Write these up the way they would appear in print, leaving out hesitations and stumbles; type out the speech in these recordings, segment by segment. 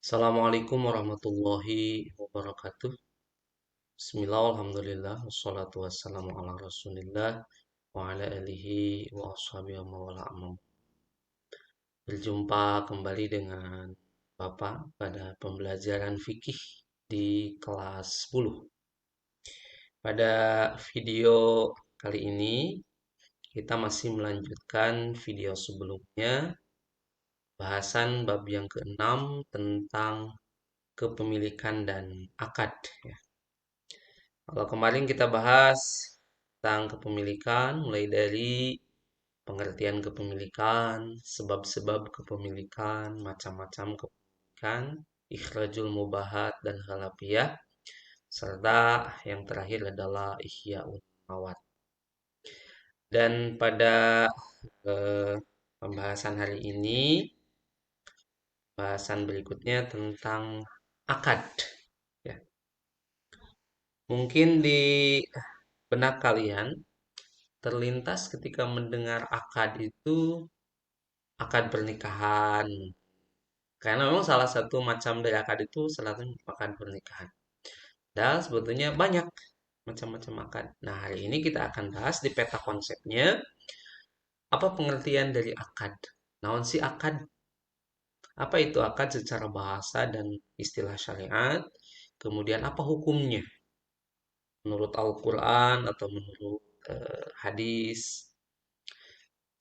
Assalamualaikum warahmatullahi wabarakatuh. Bismillah, alhamdulillah, wassalatu wassalamu ala rasulillah wa ala alihi wa ashabihi wa mawala amma. Berjumpa kembali dengan Bapak pada pembelajaran fikih di kelas 10. Pada video kali ini kita masih melanjutkan video sebelumnya, bahasan bab yang keenam tentang kepemilikan dan akad, ya. Kalau kemarin kita bahas tentang kepemilikan, mulai dari pengertian kepemilikan, sebab-sebab kepemilikan, macam-macam kepemilikan, ikhrajul mubahat dan halafiyah, serta yang terakhir adalah ihya'ul mawat. Dan pada pembahasan hari ini, bahasan berikutnya tentang akad. Ya. Mungkin di benak kalian terlintas ketika mendengar akad itu akad pernikahan. Karena memang salah satu macam dari akad itu selalu akad pernikahan. Dan sebetulnya banyak macam-macam akad. Nah, hari ini kita akan bahas di peta konsepnya apa pengertian dari akad. Naon si akad? Apa itu akad secara bahasa dan istilah syariat? Kemudian apa hukumnya? Menurut Al-Quran atau menurut hadis?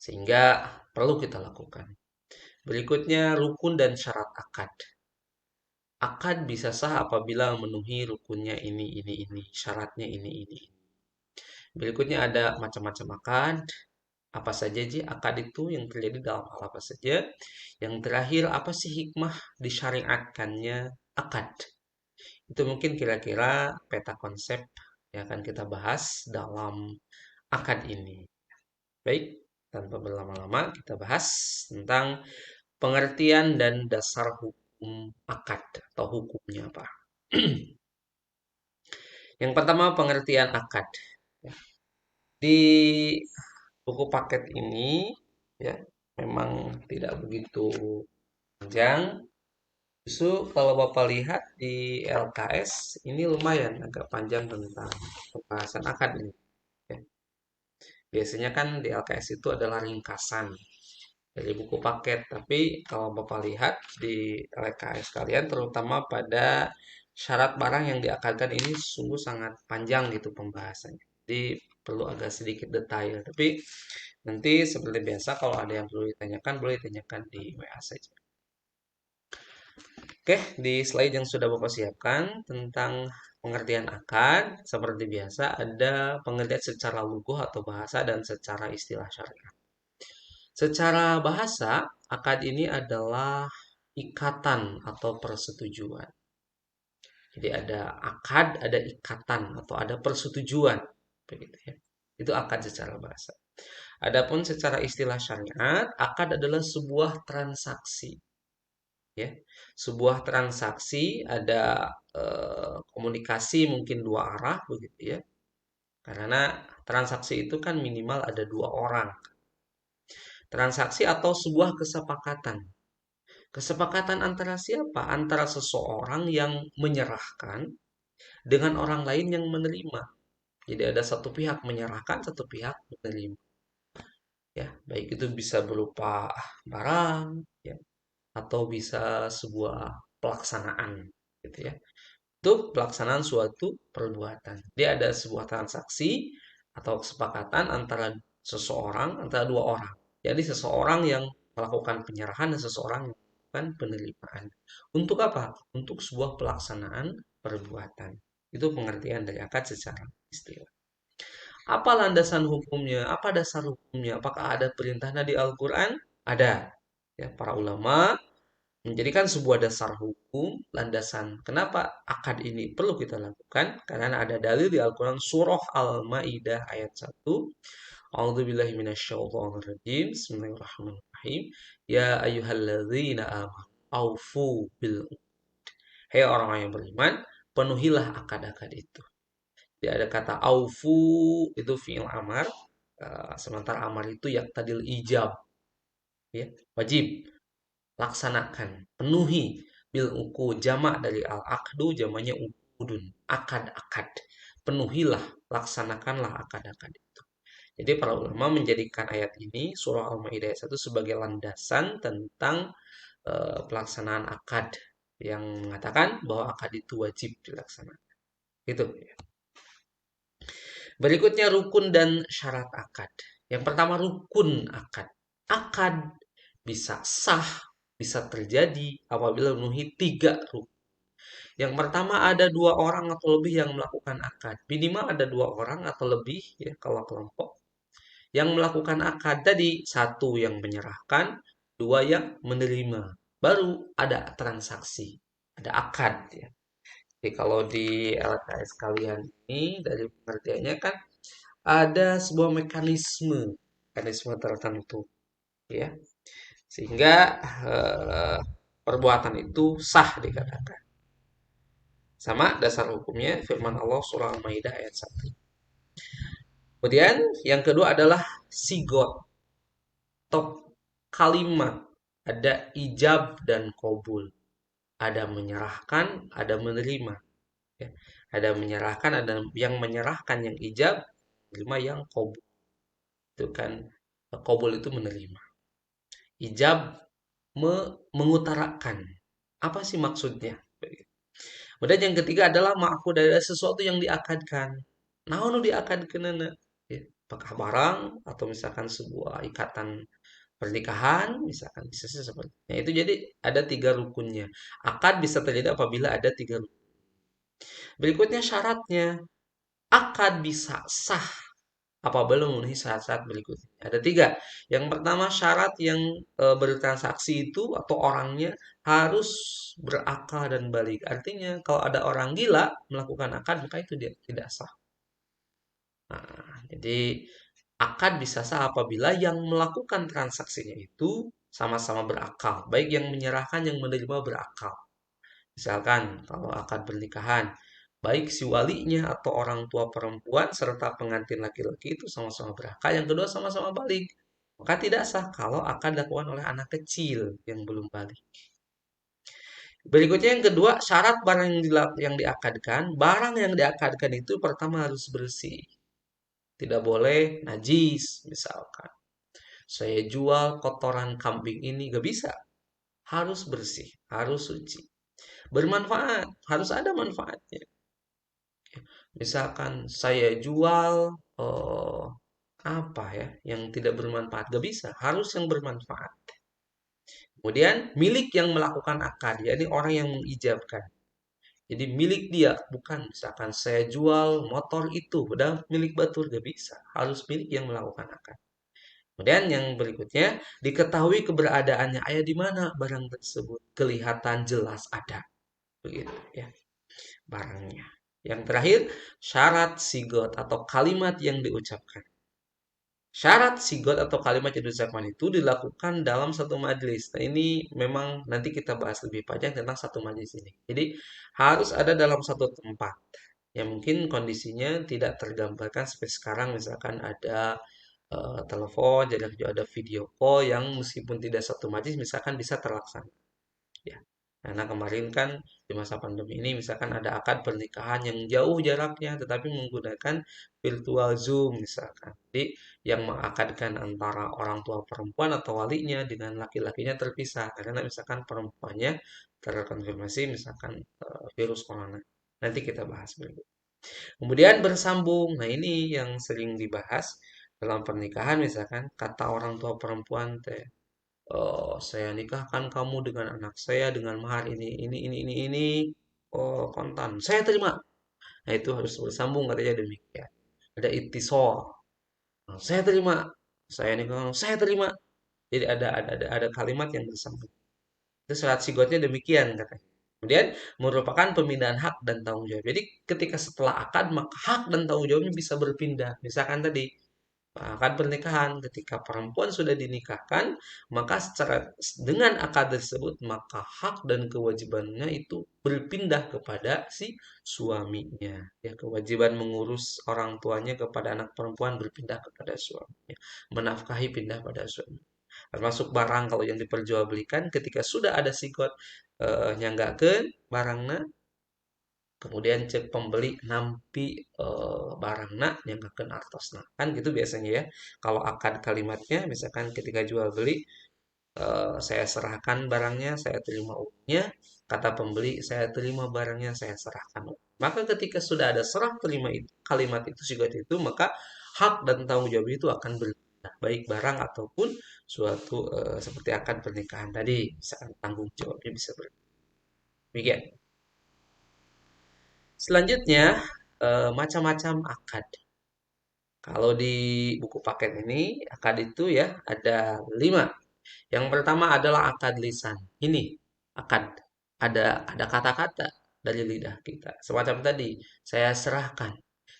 Sehingga perlu kita lakukan. Berikutnya, rukun dan syarat akad. Akad bisa sah apabila memenuhi rukunnya ini. Syaratnya ini. Berikutnya ada macam-macam akad. Apa saja sih akad itu yang terjadi dalam hal apa saja. Yang terakhir, apa sih hikmah disyariatkannya akad. Itu mungkin kira-kira peta konsep yang akan kita bahas dalam akad ini. Baik, tanpa berlama-lama kita bahas tentang pengertian dan dasar hukum akad atau hukumnya apa. Yang pertama pengertian akad. Di buku paket ini ya memang tidak begitu panjang. Justru kalau Bapak lihat di LKS ini lumayan agak panjang tentang pembahasan akad ini. Ya. Biasanya kan di LKS itu adalah ringkasan dari buku paket. Tapi kalau Bapak lihat di LKS kalian, terutama pada syarat barang yang diakarkan ini sungguh sangat panjang gitu pembahasannya. Jadi perlu agak sedikit detail. Tapi nanti seperti biasa kalau ada yang perlu ditanyakan, boleh ditanyakan di WA saja. Oke, di slide yang sudah Bapak siapkan tentang pengertian akad, seperti biasa ada pengertian secara luguh atau bahasa dan secara istilah syariat. Secara bahasa, akad ini adalah ikatan atau persetujuan. Jadi ada akad, ada ikatan atau ada persetujuan, begitu ya. Itu akad secara bahasa. Adapun secara istilah syariat, akad adalah sebuah transaksi, ya. Sebuah transaksi ada komunikasi mungkin dua arah, begitu ya. Karena transaksi itu kan minimal ada dua orang. Transaksi atau sebuah kesepakatan. Kesepakatan antara siapa? Antara seseorang yang menyerahkan dengan orang lain yang menerima. Jadi ada satu pihak menyerahkan, satu pihak menerima. Ya, baik itu bisa berupa barang, ya, atau bisa sebuah pelaksanaan, gitu ya. Itu pelaksanaan suatu perbuatan. Dia ada sebuah transaksi atau kesepakatan antara seseorang, antara dua orang. Jadi seseorang yang melakukan penyerahan dan seseorang yang melakukan penerimaan. Untuk apa? Untuk sebuah pelaksanaan perbuatan. Itu pengertian dari akad secara istilah. Apa landasan hukumnya? Apa dasar hukumnya? Apakah ada perintahnya di Al-Quran? Ada. Ya, para ulama menjadikan sebuah dasar hukum, landasan. Kenapa akad ini perlu kita lakukan? Karena ada dalil di Al-Quran surah Al-Ma'idah ayat 1. A'udzubillahi minasyaitonirrajim. Bismillahirrahmanirrahim. Ya ayyuhalladzina amanu aufu bil. Hei orang-orang yang beriman, penuhilah akad-akad itu. Jadi ada kata aufu itu fi'il amar, sementara amar itu yaktadil ijab, ya, wajib laksanakan, penuhi. bil uku jamak dari al akdu jamaknya ukudun, akad-akad. Penuhilah, laksanakanlah akad-akad itu. Jadi para ulama menjadikan ayat ini surah Al-Maidah ayat 1 sebagai landasan tentang pelaksanaan akad yang mengatakan bahwa akad itu wajib dilaksanakan. Itu. Berikutnya rukun dan syarat akad. Yang pertama rukun akad. Akad bisa sah, bisa terjadi apabila memenuhi 3 rukun. Yang pertama ada 2 orang atau lebih yang melakukan akad. Minimal ada 2 orang atau lebih ya kalau kelompok. Yang melakukan akad tadi 1 yang menyerahkan, 2 yang menerima. Baru ada transaksi, ada akad ya. Jadi kalau di LKS kalian ini dari pengertiannya kan ada sebuah mekanisme tertentu ya sehingga eh, perbuatan itu sah dikatakan. Sama dasar hukumnya firman Allah surah Al-Maidah ayat 1. Kemudian yang kedua adalah sigot atau kalimat. Ada ijab dan kobul. Ada menyerahkan, ada menerima. Ya. Ada menyerahkan, ada yang menyerahkan yang ijab, menerima yang kobul. Itu kan kobul itu menerima. Ijab mengutarakan. Apa sih maksudnya? Kemudian yang ketiga adalah ma'qud dari sesuatu yang diakadkan. Naon diakadkan ya, apakah barang atau misalkan sebuah ikatan pernikahan, misalkan bisa seperti itu. Jadi ada 3 rukunnya. Akad bisa terjadi apabila ada 3 rukun. Berikutnya syaratnya. Akad bisa sah apabila memenuhi syarat-syarat berikutnya. Ada 3. Yang pertama syarat yang bertransaksi itu atau orangnya harus berakal dan balik. Artinya kalau ada orang gila melakukan akad maka itu dia tidak sah. Nah, jadi akad bisa sah apabila yang melakukan transaksinya itu sama-sama berakal. Baik yang menyerahkan yang menerima berakal. Misalkan kalau akad pernikahan, baik si walinya atau orang tua perempuan serta pengantin laki-laki itu sama-sama berakal, yang kedua sama-sama balik. Maka tidak sah kalau akad dilakukan oleh anak kecil yang belum balik. Berikutnya yang kedua, syarat barang yang diakadkan, barang yang diakadkan itu pertama harus bersih. Tidak boleh najis, misalkan. Saya jual kotoran kambing ini, gak bisa. Harus bersih, harus suci. Bermanfaat, harus ada manfaatnya. Misalkan saya jual eh, apa ya yang tidak bermanfaat, gak bisa, harus yang bermanfaat. Kemudian milik yang melakukan akad, yakni orang yang mengijabkan. Jadi milik dia, bukan misalkan saya jual motor itu, udah milik batur, gak bisa, harus milik yang melakukan akad. Kemudian yang berikutnya diketahui keberadaannya, ayah di mana barang tersebut, kelihatan jelas ada, begitu ya barangnya. Yang terakhir, syarat sigot atau kalimat yang diucapkan. Syarat sigot atau kalimat yang diucapkan itu dilakukan dalam satu majelis. Nah, ini memang nanti kita bahas lebih panjang tentang satu majelis ini. Jadi, harus ada dalam satu tempat. Ya mungkin kondisinya tidak tergambarkan seperti sekarang, misalkan ada telepon, jadi ada video call yang meskipun tidak satu majelis, misalkan bisa terlaksana. Ya. Karena kemarin kan di masa pandemi ini misalkan ada akad pernikahan yang jauh jaraknya tetapi menggunakan virtual Zoom misalkan. Jadi yang mengakadkan antara orang tua perempuan atau walinya dengan laki-lakinya terpisah karena misalkan perempuannya terkonfirmasi misalkan virus corona. Nanti kita bahas berikut. Kemudian bersambung. Nah, ini yang sering dibahas dalam pernikahan misalkan kata orang tua perempuan teh saya nikahkan kamu dengan anak saya dengan mahar ini, kontan. Saya terima. Nah, itu harus bersambung katanya demikian. Ada itisol. Nah, saya terima. Saya nikahkan, saya terima. Jadi ada kalimat yang bersambung. Itu syarat sigotnya demikian katanya. Kemudian merupakan pemindahan hak dan tanggung jawab. Jadi ketika setelah akad maka hak dan tanggung jawabnya bisa berpindah. Misalkan tadi akad pernikahan ketika perempuan sudah dinikahkan maka secara dengan akad tersebut maka hak dan kewajibannya itu berpindah kepada si suaminya ya kewajiban mengurus orang tuanya kepada anak perempuan berpindah kepada suaminya menafkahi pindah pada suami termasuk barang kalau yang diperjualbelikan ketika sudah ada sigot nyanggakeun barangna, kemudian cek pembeli nampi barangna nyanggakeun artosna. Kan gitu biasanya ya. Kalau akad kalimatnya misalkan ketika jual beli, saya serahkan barangnya, saya terima uangnya, kata pembeli saya terima barangnya, saya serahkan uang. Maka ketika sudah ada serah terima itu, kalimat itu sigot itu, maka hak dan tanggung jawab itu akan berpindah, baik barang ataupun suatu seperti akad pernikahan tadi, misalkan tanggung jawabnya bisa berbeda. Selanjutnya, macam-macam akad. Kalau di buku paket ini, akad itu ya ada 5. Yang pertama adalah akad lisan. Ini akad. Ada kata-kata dari lidah kita. Semacam tadi, saya serahkan,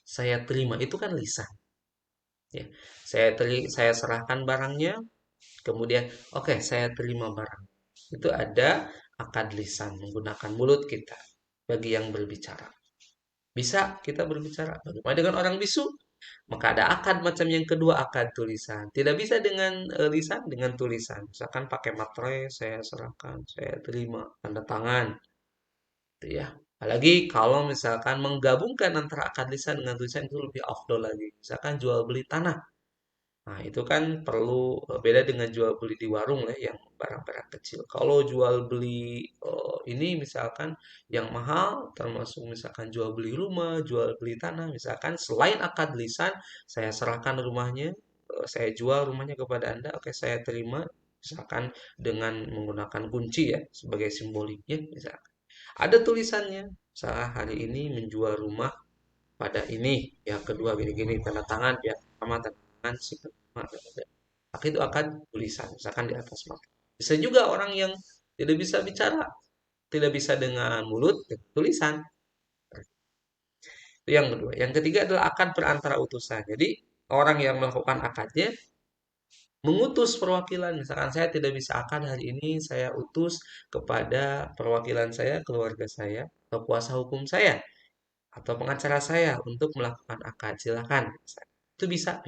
saya terima. Itu kan lisan. Ya. Saya serahkan barangnya, kemudian oke, saya terima barang. Itu ada akad lisan menggunakan mulut kita bagi yang berbicara. Bisa kita berbicara. Bagaimana dengan orang bisu? Maka ada akad macam yang kedua, akad tulisan. Tidak bisa dengan lisan, dengan tulisan. Misalkan pakai materai, saya serahkan, saya terima, tanda tangan. Gitu ya. Apalagi kalau misalkan menggabungkan antara akad lisan dengan tulisan itu lebih afdol lagi. Misalkan jual beli tanah. Nah, itu kan perlu beda dengan jual beli di warung lah yang barang-barang kecil. Kalau jual beli ini misalkan yang mahal, termasuk misalkan jual beli rumah, jual beli tanah, misalkan selain akad lisan, saya serahkan rumahnya, saya jual rumahnya kepada Anda, oke saya terima, misalkan dengan menggunakan kunci ya sebagai simboliknya, misalkan. Ada tulisannya, misalnya hari ini menjual rumah pada ini, yang kedua gini-gini, tanda tangan, ya pertama tanda tangan, si pertama, maka itu akan tulisan, misalkan di atas mata. Bisa juga orang yang tidak bisa bicara, tidak bisa dengan mulut, tulisan. Itu yang kedua. Yang ketiga adalah akad perantara utusan. Jadi orang yang melakukan akadnya mengutus perwakilan. Misalkan saya tidak bisa akad hari ini, saya utus kepada perwakilan saya, keluarga saya, atau kuasa hukum saya, atau pengacara saya untuk melakukan akad. Silakan. Itu bisa.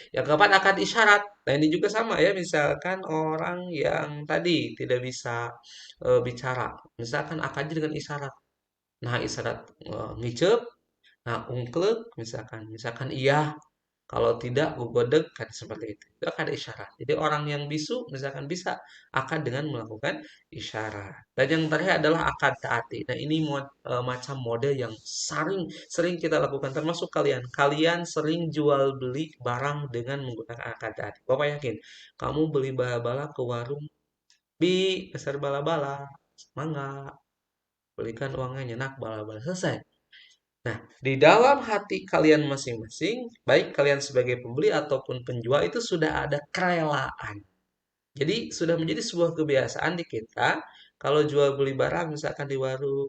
Yang keempat akad isyarat. Nah ini juga sama ya, misalkan orang yang tadi tidak bisa bicara, misalkan akadnya dengan isyarat. Nah isyarat ngicep, nah ungklek, misalkan iya, kalau tidak gugodeg kan seperti itu. Itu akad isyarat. Jadi orang yang bisu misalkan bisa akad dengan melakukan isyarat. Dan yang terakhir adalah akad taati. Nah ini macam mode yang sering sering kita lakukan termasuk kalian. Kalian sering jual beli barang dengan menggunakan akad taati. Bapak yakin kamu beli bala-bala ke warung, bi besar bala-bala, mangga, belikan uangnya nyenak bala-bala, selesai. Nah, di dalam hati kalian masing-masing, baik kalian sebagai pembeli ataupun penjual itu sudah ada kerelaan. Jadi sudah menjadi sebuah kebiasaan di kita kalau jual beli barang misalkan di warung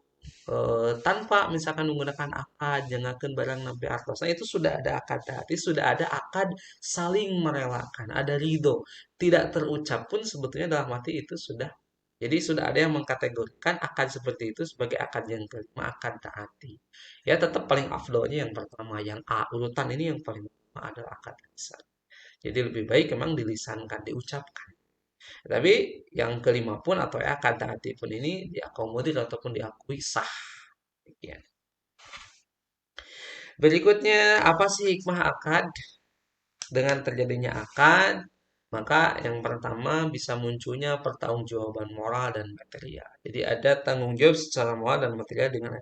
tanpa misalkan menggunakan akad jangankan barang sampai artos. Nah, itu sudah ada akad hati, sudah ada akad saling merelakan, ada ridho. Tidak terucap pun sebetulnya dalam hati itu sudah. Jadi sudah ada yang mengkategorikan akad seperti itu sebagai akad yang kelima, akad taati. Ya tetap paling afdolnya yang pertama, yang A, urutan ini yang paling utama adalah akad lisan. Jadi lebih baik memang dilisankan, diucapkan. Tapi yang kelima pun atau ya akad taati pun ini diakomodir ataupun diakui sah. Demikian. Berikutnya, apa sih hikmah akad? Dengan terjadinya akad, maka yang pertama bisa munculnya pertanggungjawaban moral dan material. Jadi ada tanggung jawab secara moral dan material dengan.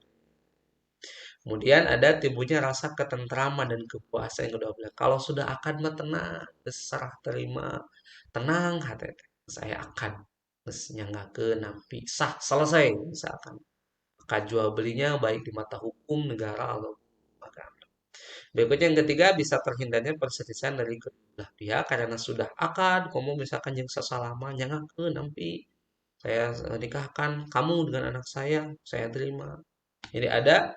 Kemudian ada timbulnya rasa ketentraman dan kepuasan yang kedua belah. Kalau sudah akad mah tenang, serah terima, tenang hati saya akan ke nampi sah selesai misalkan. Akad jual belinya baik di mata hukum negara atau agama. Berikutnya yang ketiga bisa terhindarnya perselisihan dari kedua belah pihak karena sudah akad, kamu misalkan yang sesalama ke nampi saya nikahkan kamu dengan anak saya terima. Jadi ada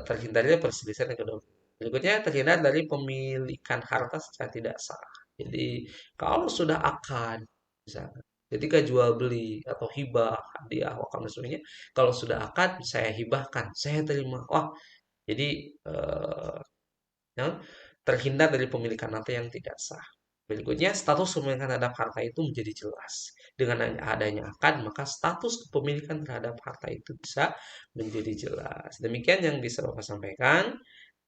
terhindarnya perselisihan yang kedua. Berikutnya terhindar dari pemilikan harta secara tidak sah. Jadi kalau sudah akad, misalkan, ketika jual beli atau hibah, hadiah, wakaf dan sebagainya, kalau sudah akad saya hibahkan, saya terima. Wah, jadi ya, terhindar dari pemilikan harta yang tidak sah. Berikutnya, status kepemilikan terhadap harta itu menjadi jelas. Dengan adanya akad, maka status kepemilikan terhadap harta itu bisa menjadi jelas. Demikian yang bisa Bapak sampaikan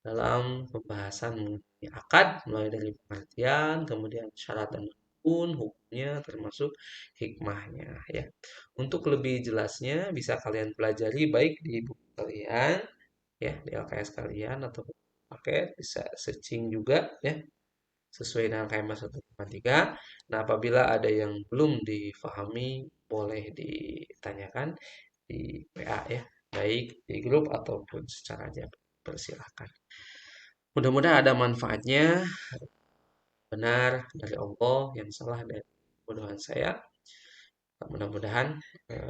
dalam pembahasan mengenai akad, mulai dari pengertian, kemudian syarat dan rukun, hukumnya, termasuk hikmahnya. Ya, untuk lebih jelasnya bisa kalian pelajari baik di buku kalian, ya di LKS kalian atau paket, bisa searching juga, ya sesuai dengan KMA 153. Nah, apabila ada yang belum difahami, boleh ditanyakan di WA ya, baik di grup ataupun secara aja. Persilahkan. Mudah-mudahan ada manfaatnya, benar dari Allah, yang salah dari kebodohan saya. Mudah-mudahan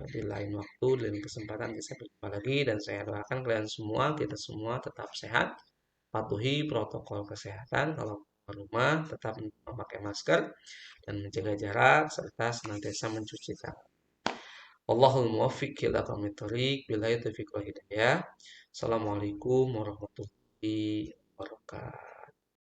di lain waktu, di lain kesempatan bisa berjumpa lagi, dan saya doakan kalian semua, kita semua tetap sehat, patuhi protokol kesehatan kalau keluar rumah, tetap memakai masker dan menjaga jarak serta senantiasa mencuci tangan. Allahul muwaffiq ila aqwamit thoriq, billahi taufiq wal hidayah. Assalamualaikum warahmatullahi wabarakatuh.